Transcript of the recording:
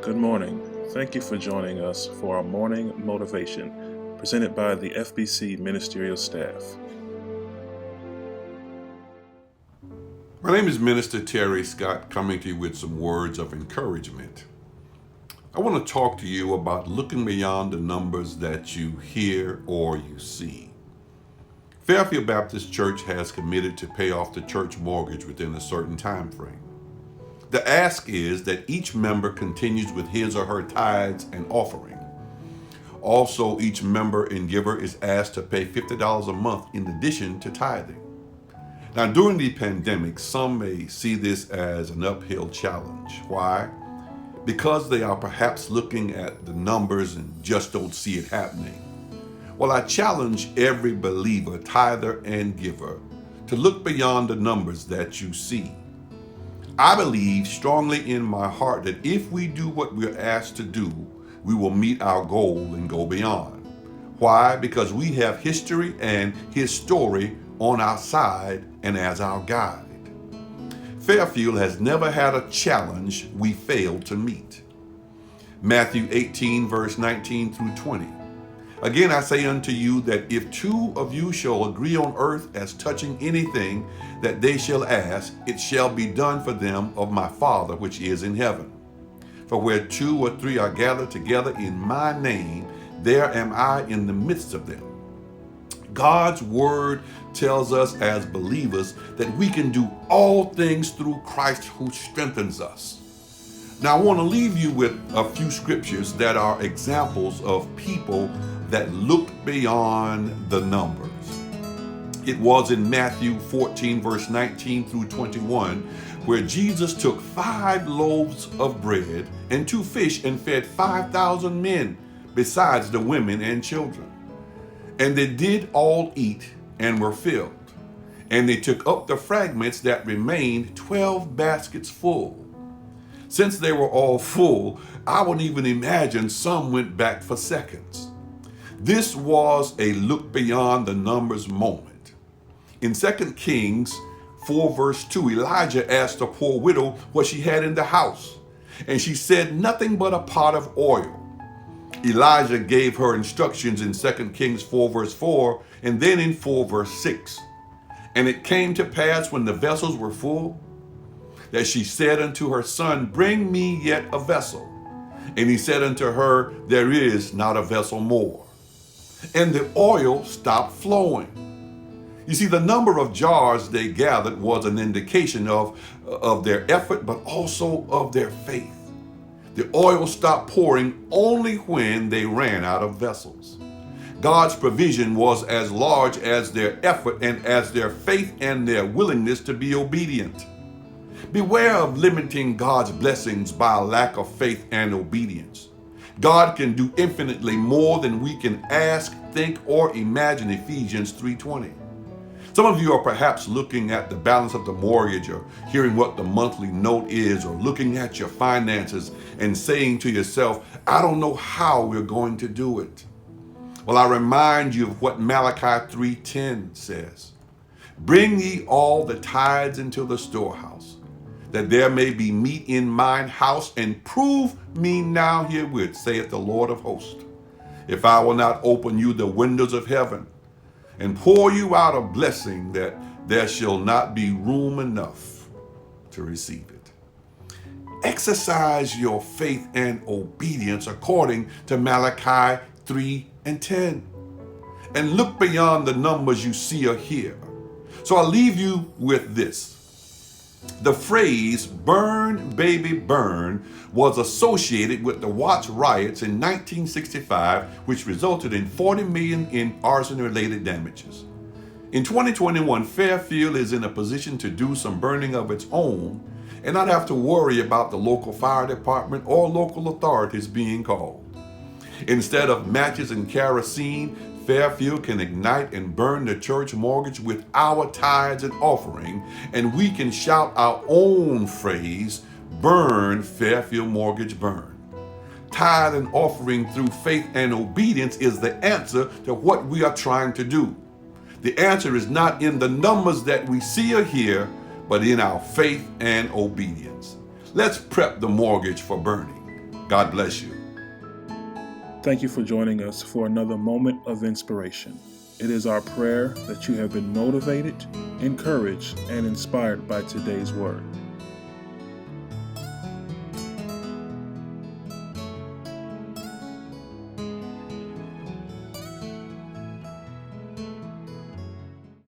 Good morning. Thank you for joining us for our morning motivation presented by the FBC Ministerial staff. My name is Minister Terry Scott, coming to you with some words of encouragement. I want to talk to you about looking beyond the numbers that you hear or you see. Fairfield Baptist Church has committed to pay off the church mortgage within a certain time frame. The ask is that each member continues with his or her tithes and offering. Also, each member and giver is asked to pay $50 a month in addition to tithing. Now, during the pandemic, some may see this as an uphill challenge. Why? Because they are perhaps looking at the numbers and just don't see it happening. Well, I challenge every believer, tither and giver, to look beyond the numbers that you see. I believe strongly in my heart that if we do what we're asked to do, we will meet our goal and go beyond. Why? Because we have history and His story on our side and as our guide. Fairfield has never had a challenge we failed to meet. Matthew 18, verse 19 through 20. Again, I say unto you that if two of you shall agree on earth as touching anything that they shall ask, it shall be done for them of my Father which is in heaven. For where two or three are gathered together in my name, there am I in the midst of them. God's word tells us as believers that we can do all things through Christ who strengthens us. Now, I want to leave you with a few scriptures that are examples of people that looked beyond the numbers. It was in Matthew 14, verse 19 through 21, where Jesus took 5 loaves of bread and 2 fish and fed 5,000 men, besides the women and children. And they did all eat and were filled. And they took up the fragments that remained, 12 baskets full. Since they were all full, I would even imagine some went back for seconds. This was a look beyond the numbers moment. In 2 Kings 4 verse 2, Elijah asked a poor widow what she had in the house, and she said nothing but a pot of oil. Elijah gave her instructions in 2 Kings 4 verse 4 and then in 4 verse 6. And it came to pass when the vessels were full, that she said unto her son, Bring me yet a vessel. And he said unto her, There is not a vessel more. And the oil stopped flowing. You see, the number of jars they gathered was an indication of their effort, but also of their faith. The oil stopped pouring only when they ran out of vessels. God's provision was as large as their effort and as their faith and their willingness to be obedient. Beware of limiting God's blessings by a lack of faith and obedience. God can do infinitely more than we can ask, think, or imagine. Ephesians 3:20. Some of you are perhaps looking at the balance of the mortgage or hearing what the monthly note is or looking at your finances and saying to yourself, I don't know how we're going to do it. Well, I remind you of what Malachi 3:10 says. Bring ye all the tithes into the storehouse, that there may be meat in mine house, and prove me now herewith, saith the Lord of hosts, if I will not open you the windows of heaven and pour you out a blessing that there shall not be room enough to receive it. Exercise your faith and obedience according to Malachi 3:10, and look beyond the numbers you see or hear. So I'll leave you with this. The phrase "burn, baby, burn" was associated with the Watts riots in 1965, which resulted in $40 million in arson-related damages. In 2021, Fairfield is in a position to do some burning of its own and not have to worry about the local fire department or local authorities being called. Instead of matches and kerosene, Fairfield can ignite and burn the church mortgage with our tithes and offering, and we can shout our own phrase, Burn, Fairfield Mortgage, burn. Tithe and offering through faith and obedience is the answer to what we are trying to do. The answer is not in the numbers that we see or hear, but in our faith and obedience. Let's prep the mortgage for burning. God bless you. Thank you for joining us for another moment of inspiration. It is our prayer that you have been motivated, encouraged, and inspired by today's word.